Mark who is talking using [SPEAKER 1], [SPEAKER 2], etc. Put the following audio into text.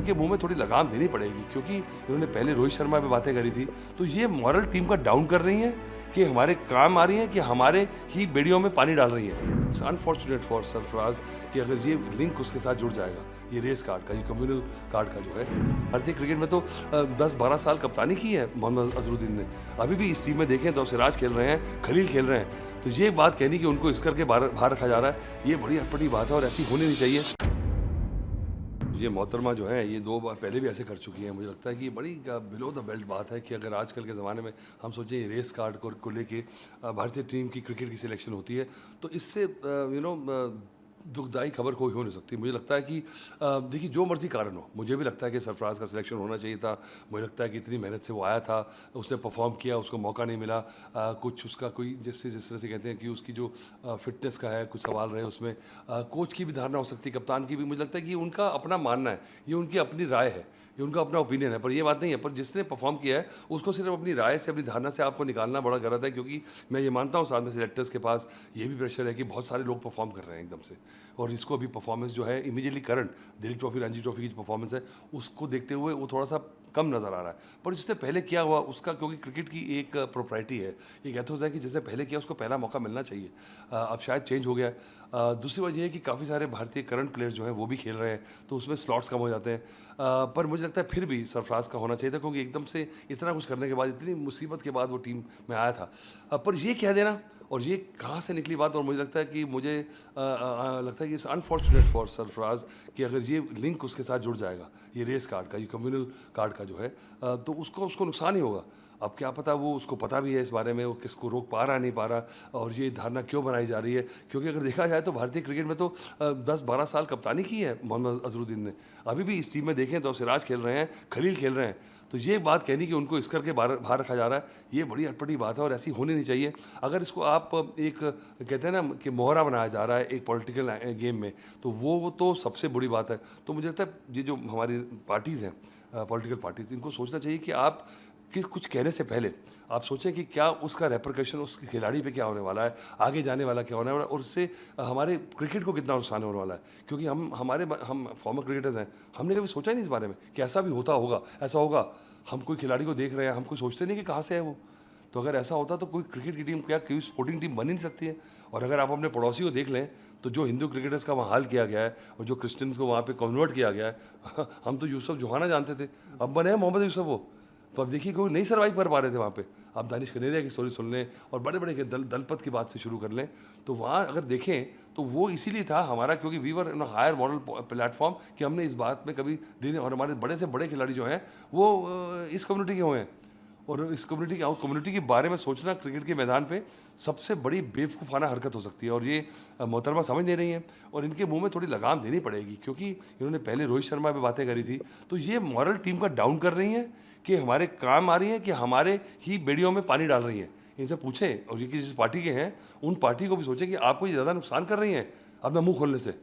[SPEAKER 1] इनके मुंह में थोड़ी लगाम देनी पड़ेगी, क्योंकि इन्होंने पहले रोहित शर्मा पे बातें करी थी, तो ये मॉरल टीम का डाउन कर रही हैं कि हमारे काम आ रही हैं कि हमारे ही बेड़ियों में पानी डाल रही हैं। इट्स अनफॉर्चुनेट फॉर सरफराज कि अगर ये लिंक उसके साथ जुड़ जाएगा, ये रेस कार्ड का, ये कम्युनल कार्ड का जो है। भारतीय क्रिकेट में तो 10-12 साल कप्तानी की है मोहम्मद अजहरुद्दीन ने, अभी भी इस टीम में देखें तो सिराज खेल रहे हैं, खलील खेल रहे हैं, तो ये बात कहनी कि उनको इस करके बाहर रखा जा रहा है, ये बड़ी अटपटी बात है और ऐसी होनी नहीं चाहिए। ये मोहतरमा जो है ये 2 बार पहले भी ऐसे कर चुकी हैं। मुझे लगता है कि ये बड़ी बिलो द बेल्ट बात है कि अगर आजकल के ज़माने में हम सोचें ये रेस कार्ड को लेके भारतीय टीम की क्रिकेट की सिलेक्शन होती है, तो इससे दुखदायी खबर कोई हो नहीं सकती। मुझे लगता है कि देखिए जो मर्ज़ी कारण हो, मुझे भी लगता है कि सरफराज का सिलेक्शन होना चाहिए था। मुझे लगता है कि इतनी मेहनत से वो आया था, उसने परफॉर्म किया, उसको मौका नहीं मिला। कुछ उसका कोई जिस तरह से कहते हैं कि उसकी जो फिटनेस का है, कुछ सवाल रहे उसमें। कोच की भी धारणा हो सकती है, कप्तान की भी। मुझे लगता है कि उनका अपना मानना है, ये उनकी अपनी राय है, ये उनका अपना ओपिनियन है, पर ये बात नहीं है। पर जिसने परफॉर्म किया है उसको सिर्फ अपनी राय से, अपनी धारणा से आपको निकालना बड़ा गलत है, क्योंकि मैं ये मानता हूँ साथ में सिलेक्टर्स के पास ये भी प्रेशर है कि बहुत सारे लोग परफॉर्म कर रहे हैं एकदम से, और इसको अभी परफॉर्मेंस जो है immediately current Dilip trophy, Ranji trophy की जो परफॉर्मेंस है उसको देखते हुए वो थोड़ा सा कम नज़र आ रहा है। पर जिसने पहले किया हुआ उसका, क्योंकि क्रिकेट की एक प्रोप्राइटी है, एक एथोस है कि जिसने पहले किया उसको पहला मौका मिलना चाहिए। अब शायद चेंज हो गया है। दूसरी वजह है कि काफ़ी सारे भारतीय करंट प्लेयर्स जो हैं वो भी खेल रहे हैं, तो उसमें स्लॉट्स कम हो जाते हैं। पर मुझे लगता है फिर भी सरफराज का होना चाहिए था, क्योंकि एकदम से इतना कुछ करने के बाद, इतनी मुसीबत के बाद वो टीम में आया था। पर ये कह देना और ये कहाँ से निकली बात, और मुझे लगता है कि लगता है कि इट्स अनफॉर्चुनेट फॉर सरफराज कि अगर ये लिंक उसके साथ जुड़ जाएगा, ये रेस कार्ड का, ये कम्युनल कार्ड का जो है, तो उसको नुकसान ही होगा। अब क्या पता वो, उसको पता भी है इस बारे में, वो किसको रोक पा रहा नहीं पा रहा, और ये धारणा क्यों बनाई जा रही है। क्योंकि अगर देखा जाए तो भारतीय क्रिकेट में तो 10-12 साल कप्तानी की है मोहम्मद अजहरुद्दीन ने, अभी भी इस टीम में देखें तो सिराज खेल रहे हैं, खलील खेल रहे हैं, तो ये बात कहनी कि उनको इस करके बाहर रखा जा रहा है, ये बड़ी अटपटी बात है और ऐसी होनी नहीं चाहिए। अगर इसको आप एक कहते हैं ना कि मोहरा बनाया जा रहा है एक पॉलिटिकल गेम में, तो वो तो सबसे बड़ी बात है। तो मुझे लगता है ये जो हमारी पार्टीज़ हैं, पॉलिटिकल पार्टीज़, इनको सोचना चाहिए कि आप कि कुछ कहने से पहले आप सोचें कि क्या उसका रेपरकशन उस खिलाड़ी पे क्या होने वाला है, आगे जाने वाला क्या होने वाला है, और उससे हमारे क्रिकेट को कितना नुकसान होने वाला है। क्योंकि हम फॉर्मर क्रिकेटर्स हैं, हमने कभी सोचा ही नहीं इस बारे में कि ऐसा भी होता होगा, ऐसा होगा। हम कोई खिलाड़ी को देख रहे हैं, हम कोई सोचते नहीं कि कहाँ से है वो। तो अगर ऐसा होता तो कोई क्रिकेट की टीम, क्या कोई स्पोर्टिंग टीम बन ही नहीं सकती है। और अगर आप अपने पड़ोसी को देख लें, तो जो हिंदू क्रिकेटर्स का वहाँ हाल किया गया है और जो क्रिश्चियंस को वहाँ पे कन्वर्ट किया गया है हम तो यूसुफ जोहाना जानते थे, अब बने हैं मोहम्मद यूसुफ वो। तो अब देखिए कोई नहीं सर्वाइव कर पा रहे थे वहाँ पे। आप दानिश कनेरिया की स्टोरी सुन लें और बड़े-बड़े के दलपत की बात से शुरू कर लें, तो वहाँ अगर देखें तो वो इसीलिए था हमारा, क्योंकि we were in a higher model platform, कि हमने इस बात में कभी दिन, और हमारे बड़े से बड़े खिलाड़ी जो हैं वो इस कम्युनिटी के हुए हैं। और इस कम्युनिटी के बारे में सोचना क्रिकेट के मैदान पे सबसे बड़ी बेवकूफ़ाना हरकत हो सकती है, और ये मोहतरमा समझ नहीं रही हैं, और इनके मुंह में थोड़ी लगाम देनी पड़ेगी, क्योंकि इन्होंने पहले रोहित शर्मा पे बातें करी थी, तो ये मॉरल टीम का डाउन कर रही हैं कि हमारे काम आ रही हैं कि हमारे ही बेड़ियों में पानी डाल रही हैं। इनसे पूछें, और ये जिस पार्टी के हैं उन पार्टी को भी सोचें कि आपको ये ज़्यादा नुकसान कर रही हैं अपना मुँह खोलने से।